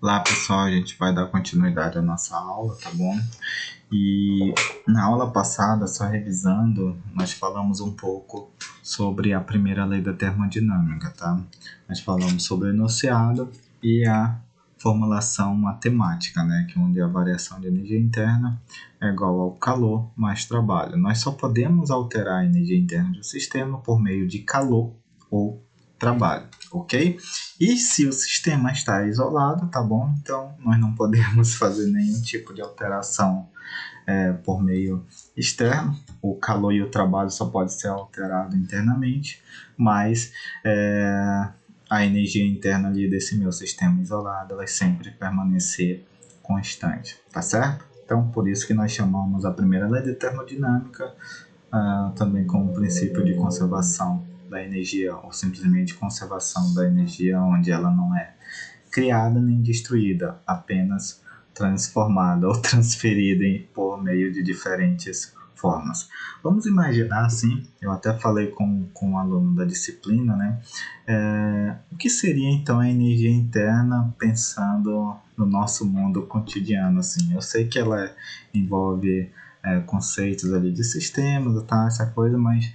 Olá pessoal, a gente vai dar continuidade à nossa aula, tá bom? E na aula passada, só revisando, nós falamos um pouco sobre a primeira lei da termodinâmica, tá? Nós falamos sobre o enunciado e a formulação matemática, né? Que é onde a variação de energia interna é igual ao calor mais trabalho. Nós só podemos alterar a energia interna do sistema por meio de calor ou trabalho, ok? E se o sistema está isolado, tá bom? Então nós não podemos fazer nenhum tipo de alteração por meio externo. O calor e o trabalho só pode ser alterado internamente, mas a energia interna ali desse meu sistema isolado vai sempre permanecer constante, tá certo? Então por isso que nós chamamos a primeira lei de termodinâmica também como princípio de conservação da energia, ou simplesmente conservação da energia, onde ela não é criada nem destruída, apenas transformada ou transferida por meio de diferentes formas. Vamos imaginar assim, eu até falei com um aluno da disciplina, né? O que seria então a energia interna pensando no nosso mundo cotidiano, assim? Eu sei que ela envolve conceitos ali de sistemas, tá, essa coisa, mas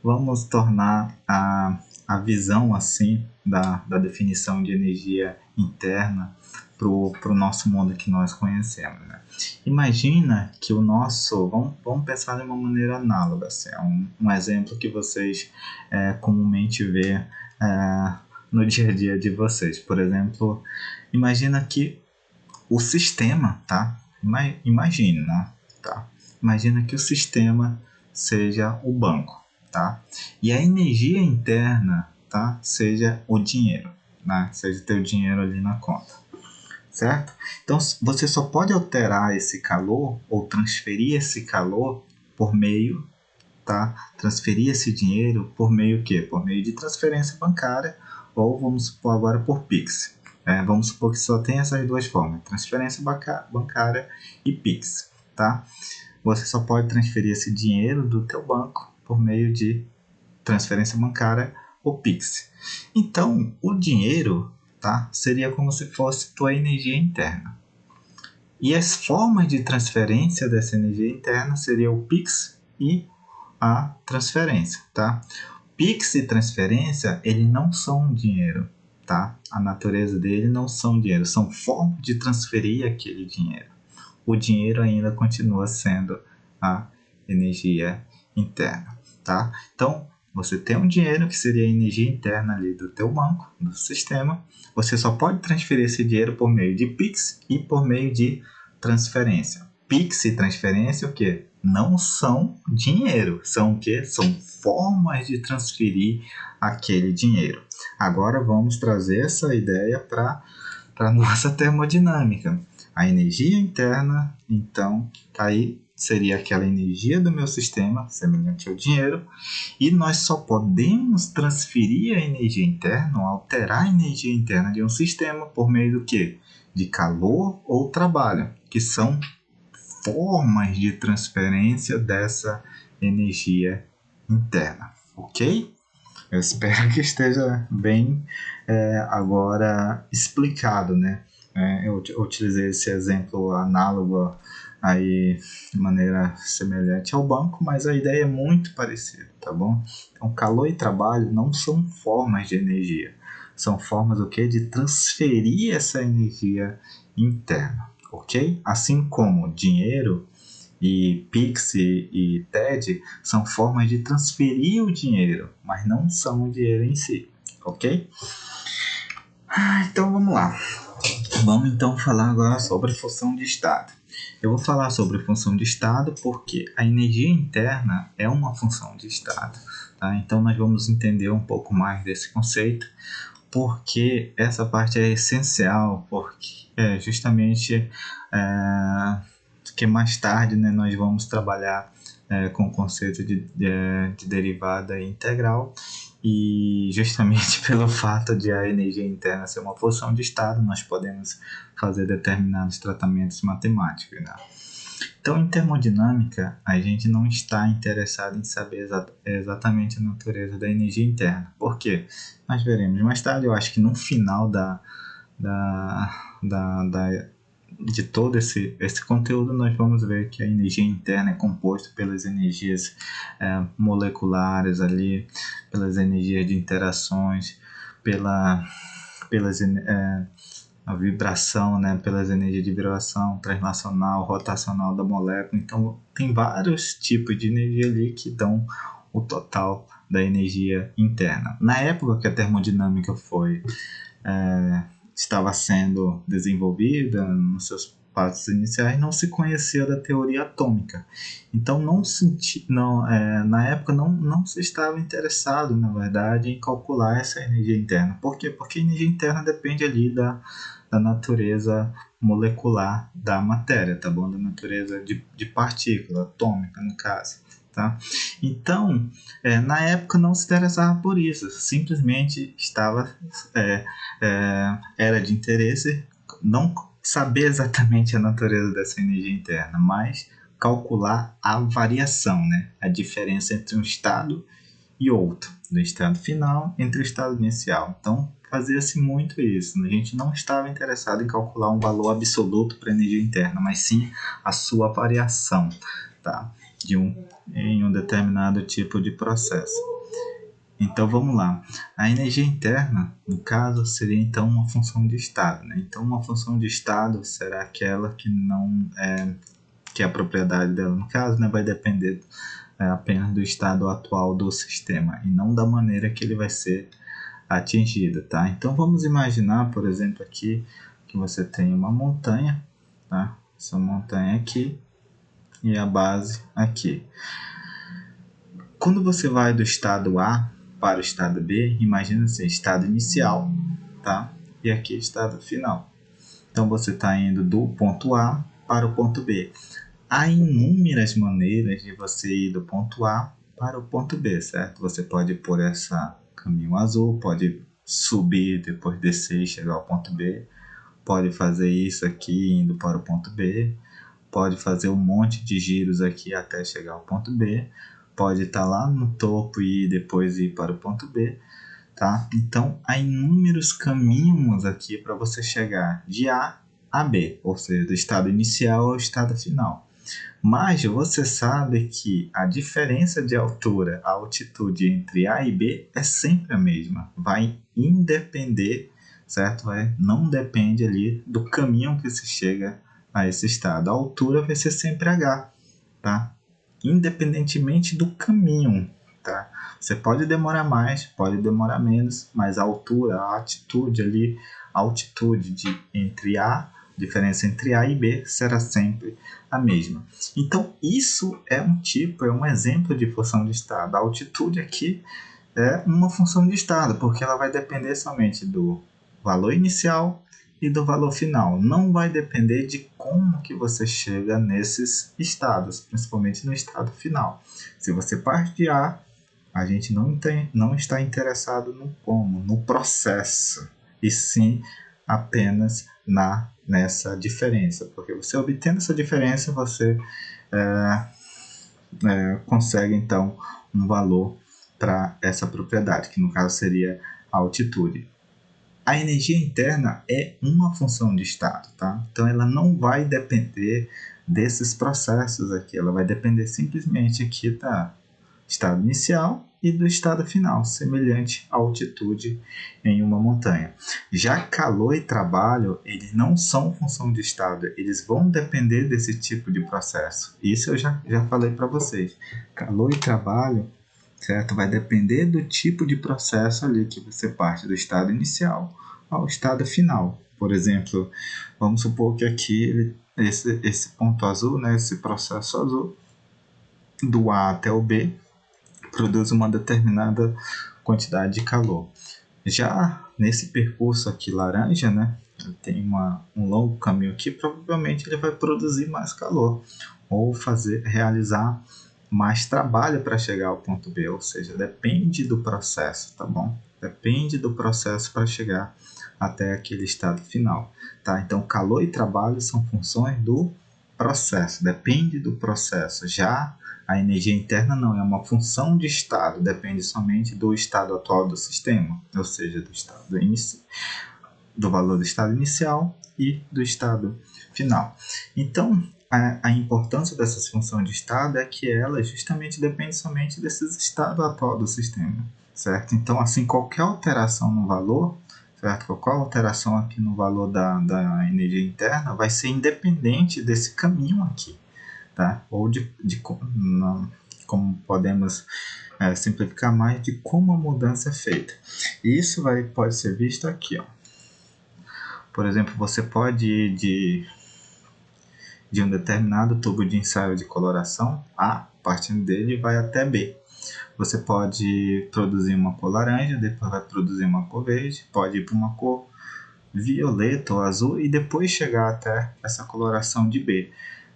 vamos tornar a visão assim da definição de energia interna para o nosso mundo que nós conhecemos, né? Imagina que o nosso, vamos pensar de uma maneira análoga, assim, um exemplo que vocês comumente vê no dia a dia de vocês. Por exemplo, imagina que o sistema, tá? Imagina, tá? Imagina que o sistema seja o banco, tá? E a energia interna, tá? Seja o dinheiro, né? Seja teu dinheiro ali na conta, certo? Então você só pode alterar esse calor ou transferir esse calor por meio, tá? Transferir esse dinheiro por meio quê? Por meio de transferência bancária ou vamos supor agora por Pix. Vamos supor que só tem essas duas formas, transferência bancária e Pix, tá? Você só pode transferir esse dinheiro do teu banco por meio de transferência bancária ou Pix. Então, o dinheiro, tá, seria como se fosse tua energia interna. E as formas de transferência dessa energia interna seria o Pix e a transferência, tá? Pix e transferência, eles não são dinheiro, tá? A natureza dele não são dinheiro, são formas de transferir aquele dinheiro. O dinheiro ainda continua sendo a energia interna, tá? Então, você tem um dinheiro que seria a energia interna ali do teu banco, do sistema. Você só pode transferir esse dinheiro por meio de Pix e por meio de transferência. Pix e transferência, o quê? Não são dinheiro, são o quê? São formas de transferir aquele dinheiro. Agora vamos trazer essa ideia para a nossa termodinâmica. A energia interna, então, aí seria aquela energia do meu sistema, semelhante ao dinheiro, e nós só podemos transferir a energia interna, ou alterar a energia interna de um sistema por meio do quê? De calor ou trabalho, que são formas de transferência dessa energia interna, ok? Eu espero que esteja bem agora explicado, né? Eu utilizei esse exemplo análogo aí de maneira semelhante ao banco, mas a ideia é muito parecida, tá bom? Então, calor e trabalho não são formas de energia, são formas o quê? De transferir essa energia interna, ok? Assim como dinheiro e Pix e TED são formas de transferir o dinheiro, mas não são o dinheiro em si, ok? Então vamos lá. Vamos então falar agora sobre função de estado. Eu vou falar sobre função de estado porque a energia interna é uma função de estado, tá? Então nós vamos entender um pouco mais desse conceito, porque essa parte é essencial, porque justamente que mais tarde, né, nós vamos trabalhar com o conceito de derivada integral, e justamente pelo fato de a energia interna ser uma função de estado, nós podemos fazer determinados tratamentos matemáticos, né? Então, em termodinâmica, a gente não está interessado em saber exatamente a natureza da energia interna. Por quê? Nós veremos mais tarde, eu acho que no final da de todo esse conteúdo, nós vamos ver que a energia interna é composta pelas energias moleculares ali, pelas energias de interações, pelas a vibração, né, pelas energias de vibração translacional, rotacional da molécula. Então, tem vários tipos de energia ali que dão o total da energia interna. Na época que a termodinâmica estava sendo desenvolvida, nos seus passos iniciais, não se conhecia da teoria atômica. Então, na época, não se estava interessado, na verdade, em calcular essa energia interna. Por quê? Porque a energia interna depende ali da natureza molecular da matéria, tá bom? Da natureza de partícula atômica, no caso. Tá? Então, na época não se interessava por isso, simplesmente era de interesse não saber exatamente a natureza dessa energia interna, mas calcular a variação, né? A diferença entre um estado e outro, do estado final entre o estado inicial. Então, fazia-se muito isso. A gente não estava interessado em calcular um valor absoluto para a energia interna, mas sim a sua variação, tá? Em um determinado tipo de processo. Então vamos lá. A energia interna, no caso, seria então uma função de estado, né? Então uma função de estado será aquela que não que a propriedade dela, no caso, né, vai depender apenas do estado atual do sistema e não da maneira que ele vai ser atingido, tá? Então vamos imaginar, por exemplo, aqui que você tem uma montanha, tá? Essa montanha aqui e a base aqui. Quando você vai do estado A para o estado B, imagina assim, estado inicial, tá? E aqui estado final. Então você está indo do ponto A para o ponto B. Há inúmeras maneiras de você ir do ponto A para o ponto B, certo? Você pode ir por essa caminho azul, pode subir, depois descer e chegar ao ponto B. Pode fazer isso aqui indo para o ponto B. Pode fazer um monte de giros aqui até chegar ao ponto B. Pode estar lá no topo e depois ir para o ponto B, tá? Então, há inúmeros caminhos aqui para você chegar de A a B, ou seja, do estado inicial ao estado final. Mas você sabe que a diferença de altura, a altitude entre A e B é sempre a mesma. Vai independer, certo? Não depende ali do caminho que se chega a esse estado. A altura vai ser sempre H, tá? Independentemente do caminho, tá? Você pode demorar mais, pode demorar menos, mas a altura, a altitude ali, a altitude diferença entre A e B será sempre a mesma. Então, isso é um exemplo de função de estado. A altitude aqui é uma função de estado, porque ela vai depender somente do valor inicial e do valor final. Não vai depender de como que você chega nesses estados, principalmente no estado final. Se você parte de A, a gente não está interessado no como, no processo, e sim apenas nessa diferença, porque você obtendo essa diferença, você consegue então um valor para essa propriedade, que no caso seria a altitude. A energia interna é uma função de estado, tá? Então ela não vai depender desses processos aqui, ela vai depender simplesmente aqui do estado inicial e do estado final, semelhante à altitude em uma montanha. Já calor e trabalho, eles não são função de estado, eles vão depender desse tipo de processo. Isso eu já falei para vocês. Calor e trabalho, certo? Vai depender do tipo de processo ali que você parte do estado inicial ao estado final. Por exemplo, vamos supor que aqui esse ponto azul, né, esse processo azul, do A até o B, produz uma determinada quantidade de calor. Já nesse percurso aqui laranja, né, tem um longo caminho aqui, provavelmente ele vai produzir mais calor ou realizar mais trabalho para chegar ao ponto B, ou seja, depende do processo, tá bom? Depende do processo para chegar até aquele estado final, tá? Então, calor e trabalho são funções do processo, depende do processo. Já a energia interna não, é uma função de estado, depende somente do estado atual do sistema, ou seja, do estado do valor do estado inicial e do estado final. Então, a importância dessas funções de estado é que ela justamente depende somente desse estado atual do sistema, certo? Então, assim, qualquer alteração no valor, certo? Qualquer alteração aqui no valor da energia interna vai ser independente desse caminho aqui, tá? Ou como podemos simplificar mais, de como a mudança é feita. E isso pode ser visto aqui, ó. Por exemplo, você pode ir de um determinado tubo de ensaio de coloração A, partindo dele, vai até B. Você pode produzir uma cor laranja, depois vai produzir uma cor verde, pode ir para uma cor violeta ou azul e depois chegar até essa coloração de B.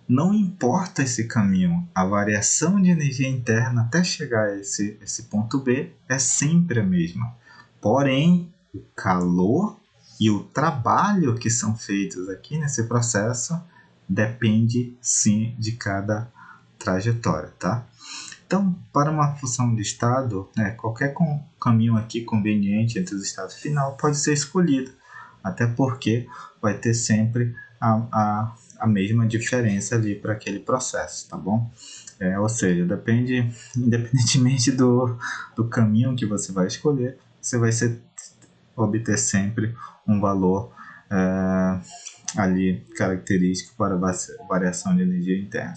Não importa esse caminho, a variação de energia interna até chegar a esse ponto B é sempre a mesma. Porém, o calor e o trabalho que são feitos aqui nesse processo depende sim de cada trajetória, tá? Então, para uma função de estado, qualquer caminho aqui conveniente entre os estados final pode ser escolhido, até porque vai ter sempre a mesma diferença ali para aquele processo, tá bom? Ou seja, independentemente do caminho que você vai escolher, você vai obter sempre um valor ali característico para a variação de energia interna.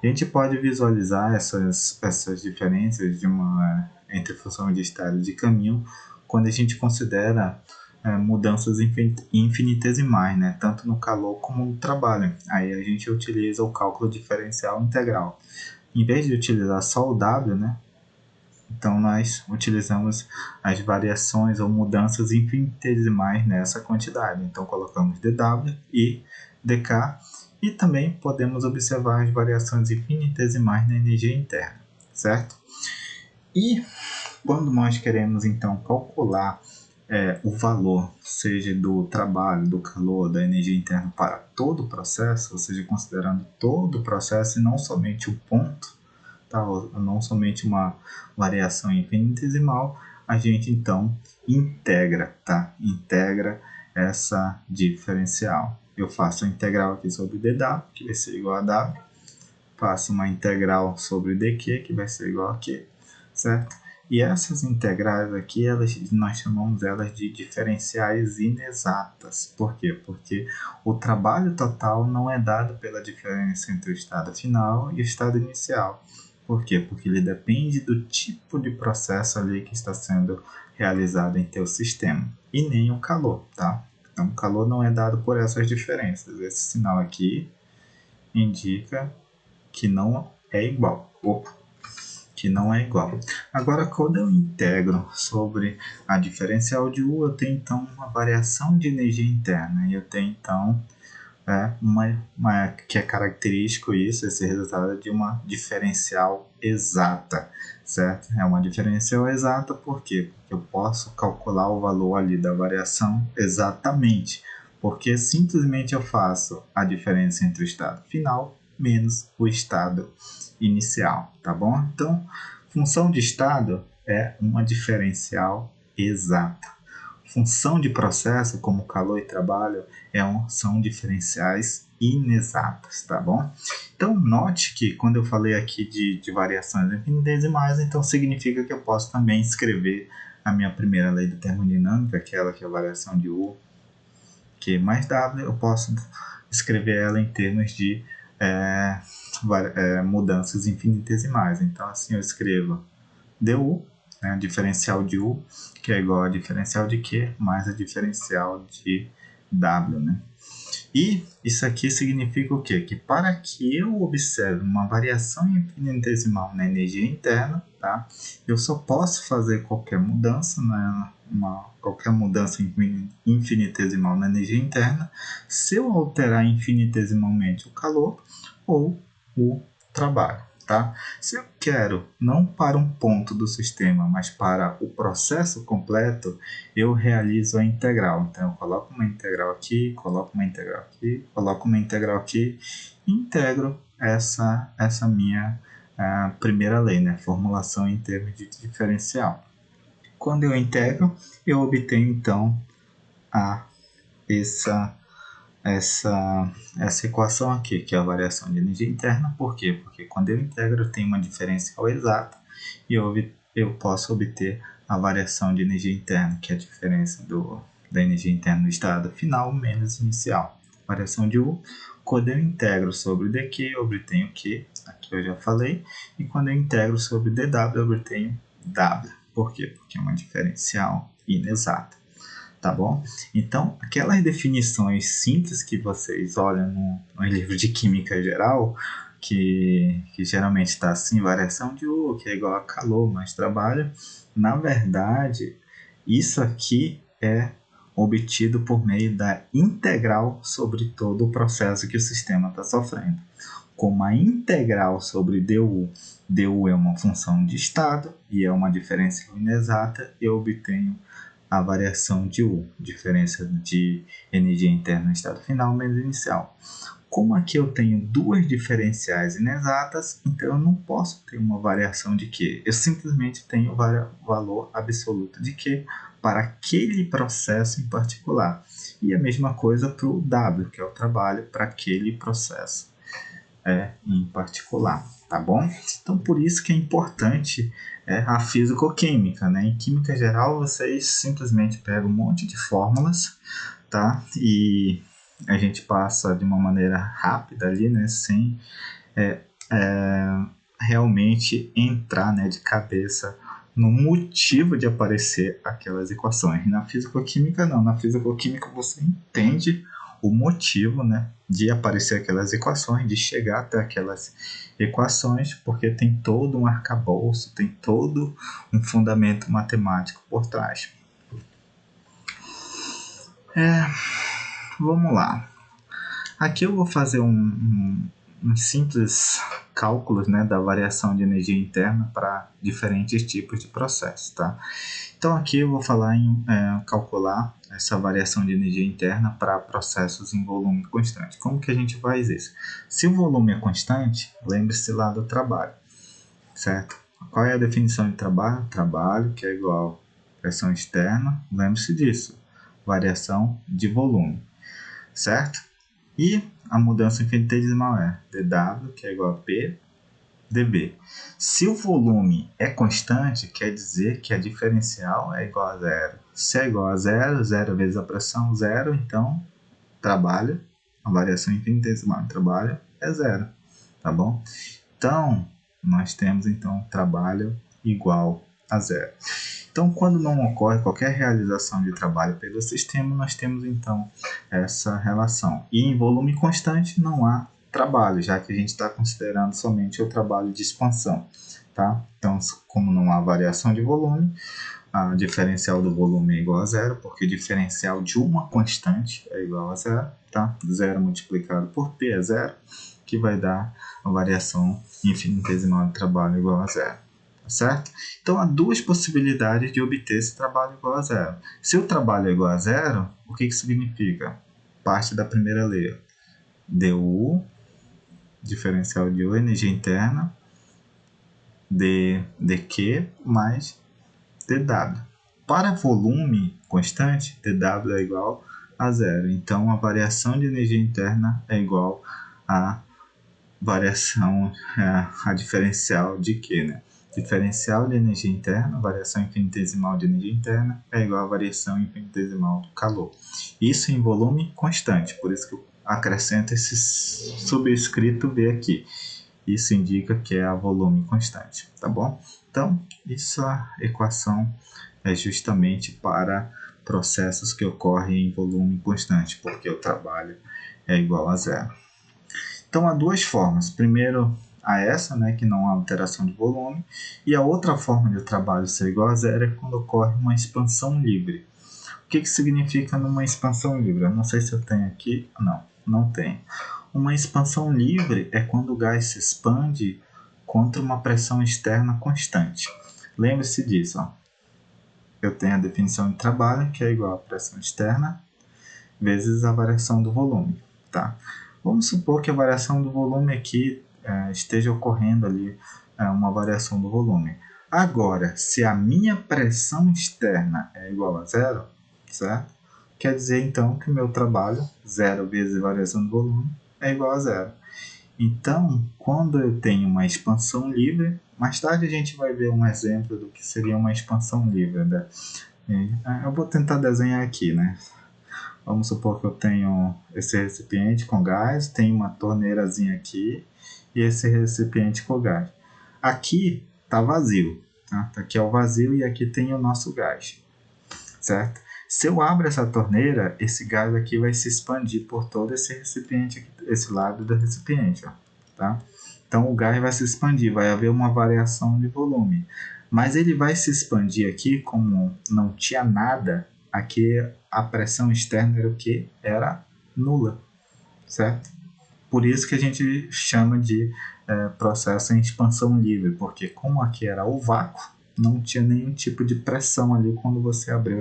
A gente pode visualizar essas diferenças entre função de estado e de caminho quando a gente considera mudanças infinitesimais, né? Tanto no calor como no trabalho. Aí a gente utiliza o cálculo diferencial integral. Em vez de utilizar só o W, né? Então nós utilizamos as variações ou mudanças infinitesimais nessa quantidade. Então colocamos dW e dK e também podemos observar as variações infinitesimais na energia interna, certo? E quando nós queremos então calcular o valor, seja do trabalho, do calor, da energia interna para todo o processo, ou seja, considerando todo o processo e não somente o ponto, tá? Não somente uma variação infinitesimal, a gente então integra, tá? Integra essa diferencial. Eu faço a integral aqui sobre dW, que vai ser igual a W, faço uma integral sobre dQ, que vai ser igual a Q, certo? E essas integrais aqui, nós chamamos elas de diferenciais inexatas. Por quê? Porque o trabalho total não é dado pela diferença entre o estado final e o estado inicial. Por quê? Porque ele depende do tipo de processo ali que está sendo realizado em teu sistema. E nem o calor, tá? Então, o calor não é dado por essas diferenças. Esse sinal aqui indica que não é igual. Que não é igual. Agora, quando eu integro sobre a diferencial de U, eu tenho então uma variação de energia interna. E eu tenho então que é característico esse resultado de uma diferencial exata, certo? É uma diferencial exata por quê? Porque eu posso calcular o valor ali da variação exatamente, porque simplesmente eu faço a diferença entre o estado final menos o estado inicial, tá bom? Então, função de estado é uma diferencial exata. Função de processo, como calor e trabalho, são diferenciais inexatas, tá bom? Então, note que quando eu falei aqui de variações infinitesimais, então significa que eu posso também escrever a minha primeira lei da termodinâmica, aquela que é a variação de U, Q mais W, eu posso escrever ela em termos de mudanças infinitesimais. Então, assim eu escrevo dU, a diferencial de U, que é igual a diferencial de Q mais a diferencial de W, né? E isso aqui significa o quê? Que para que eu observe uma variação infinitesimal na energia interna, tá? Eu só posso fazer qualquer mudança, né? Qualquer mudança infinitesimal na energia interna se eu alterar infinitesimalmente o calor ou o trabalho. Tá? Se eu quero não para um ponto do sistema, mas para o processo completo, eu realizo a integral. Então, eu coloco uma integral aqui, coloco uma integral aqui, coloco uma integral aqui e integro essa minha primeira lei, né? Formulação em termos de diferencial. Quando eu integro, eu obtenho então a essa, essa equação aqui, que é a variação de energia interna. Por quê? Porque quando eu integro, eu tenho uma diferencial exata e eu posso obter a variação de energia interna, que é a diferença da energia interna no estado final menos inicial. Variação de U. Quando eu integro sobre dq, eu obtenho Q, aqui eu já falei, e quando eu integro sobre dW, eu obtenho W. Por quê? Porque é uma diferencial inexata. Tá bom? Então, aquelas definições simples que vocês olham no livro de Química Geral, que geralmente está assim, variação de U, que é igual a calor mais trabalho, na verdade, isso aqui é obtido por meio da integral sobre todo o processo que o sistema está sofrendo. Como a integral sobre du é uma função de estado e é uma diferencial inexata, eu obtenho a variação de U, diferença de energia interna no estado final menos inicial. Como aqui eu tenho duas diferenciais inexatas, então eu não posso ter uma variação de Q. Eu simplesmente tenho o valor absoluto de Q para aquele processo em particular. E a mesma coisa para o W, que é o trabalho para aquele processo em particular, tá bom? Então, por isso que é importante a físico-química, né? Em química geral, vocês simplesmente pegam um monte de fórmulas, tá? E a gente passa de uma maneira rápida ali, né? Sem realmente entrar, né, de cabeça no motivo de aparecer aquelas equações. Na físico-química, não. Na físico-química, você entende o motivo, né, de aparecer aquelas equações, de chegar até aquelas equações, porque tem todo um arcabouço, tem todo um fundamento matemático por trás. Vamos lá. Aqui eu vou fazer um simples cálculos, né, da variação de energia interna para diferentes tipos de processos, tá? Então aqui eu vou falar em calcular essa variação de energia interna para processos em volume constante. Como que a gente faz isso? Se o volume é constante, lembre-se lá do trabalho, certo? Qual é a definição de trabalho? Trabalho, que é igual a pressão externa, lembre-se disso, variação de volume, certo? E a mudança infinitesimal é dW, que é igual a P dB. Se o volume é constante, quer dizer que a diferencial é igual a zero. Se é igual a zero, zero vezes a pressão, zero, então trabalho, a variação infinitesimal de trabalho é zero, tá bom? Então, nós temos então trabalho igual a zero. Então, quando não ocorre qualquer realização de trabalho pelo sistema, nós temos então essa relação. E em volume constante não há trabalho, já que a gente está considerando somente o trabalho de expansão, tá? Então, como não há variação de volume, a diferencial do volume é igual a zero, porque o diferencial de uma constante é igual a zero, tá? Zero multiplicado por P é zero, que vai dar a variação infinitesimal de trabalho igual a zero. Certo? Então, há duas possibilidades de obter esse trabalho igual a zero. Se o trabalho é igual a zero, o que significa? Parte da primeira lei. dU, diferencial de U, energia interna, dQ mais dW. Para volume constante, dW é igual a zero. Então, a variação de energia interna é igual a variação, a diferencial de Q, né? Diferencial de energia interna, variação infinitesimal de energia interna, é igual a variação infinitesimal do calor. Isso em volume constante, por isso que eu acrescento esse subscrito V aqui. Isso indica que é a volume constante, tá bom? Então, essa equação é justamente para processos que ocorrem em volume constante, porque o trabalho é igual a zero. Então, há duas formas. Primeiro, a essa, né, que não há alteração de volume, e a outra forma de o trabalho ser igual a zero é quando ocorre uma expansão livre. O que significa numa expansão livre? Eu não sei se eu tenho aqui. Não tenho. Uma expansão livre é quando o gás se expande contra uma pressão externa constante. Lembre-se disso. Ó. Eu tenho a definição de trabalho, que é igual a pressão externa vezes a variação do volume. Tá? Vamos supor que a variação do volume aqui esteja ocorrendo ali uma variação do volume. Agora, se a minha pressão externa é igual a zero, certo? O quer dizer então que o meu trabalho, 0 vezes variação do volume, é igual a 0. Então, quando eu tenho uma expansão livre, mais tarde a gente vai ver um exemplo do que seria uma expansão livre, né? Eu vou tentar desenhar aqui, né? Vamos supor que eu tenho esse recipiente com gás, tem uma torneirazinha aqui e esse recipiente com gás. Aqui está vazio, tá? Aqui é o vazio e aqui tem o nosso gás, certo? Se eu abro essa torneira, esse gás aqui vai se expandir por todo esse recipiente, aqui, esse lado do recipiente, ó, tá? Então o gás vai se expandir, vai haver uma variação de volume. Mas ele vai se expandir aqui, como não tinha nada, aqui a pressão externa era o que? Era nula, certo? Por isso que a gente chama de processo em expansão livre, porque como aqui era o vácuo, não tinha nenhum tipo de pressão ali quando você abriu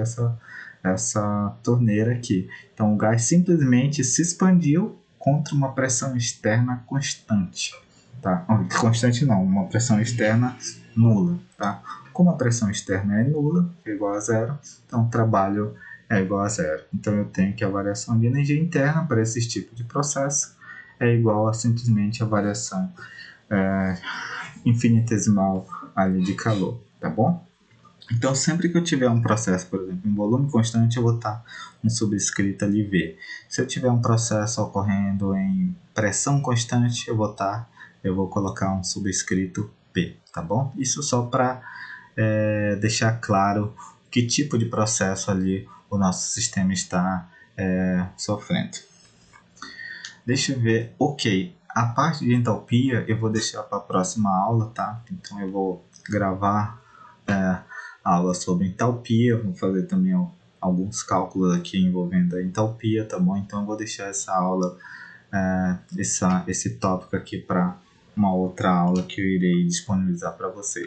essa torneira aqui. Então o gás simplesmente se expandiu contra uma pressão externa constante. Tá? Constante não, uma pressão externa nula. Tá? Como a pressão externa é nula, é igual a zero, então o trabalho é igual a zero. Então eu tenho que a variação de energia interna para esse tipo de processo é igual a simplesmente a variação infinitesimal ali de calor, tá bom? Então, sempre que eu tiver um processo, por exemplo, em volume constante, eu vou estar um subscrito ali V. Se eu tiver um processo ocorrendo em pressão constante, eu vou colocar um subscrito P, tá bom? Isso só para deixar claro que tipo de processo ali o nosso sistema está sofrendo. Deixa eu ver, ok. A parte de entalpia eu vou deixar para a próxima aula, tá? Então eu vou gravar aula sobre entalpia, vou fazer também alguns cálculos aqui envolvendo a entalpia, tá bom? Então eu vou deixar essa aula, esse tópico aqui para uma outra aula que eu irei disponibilizar para vocês.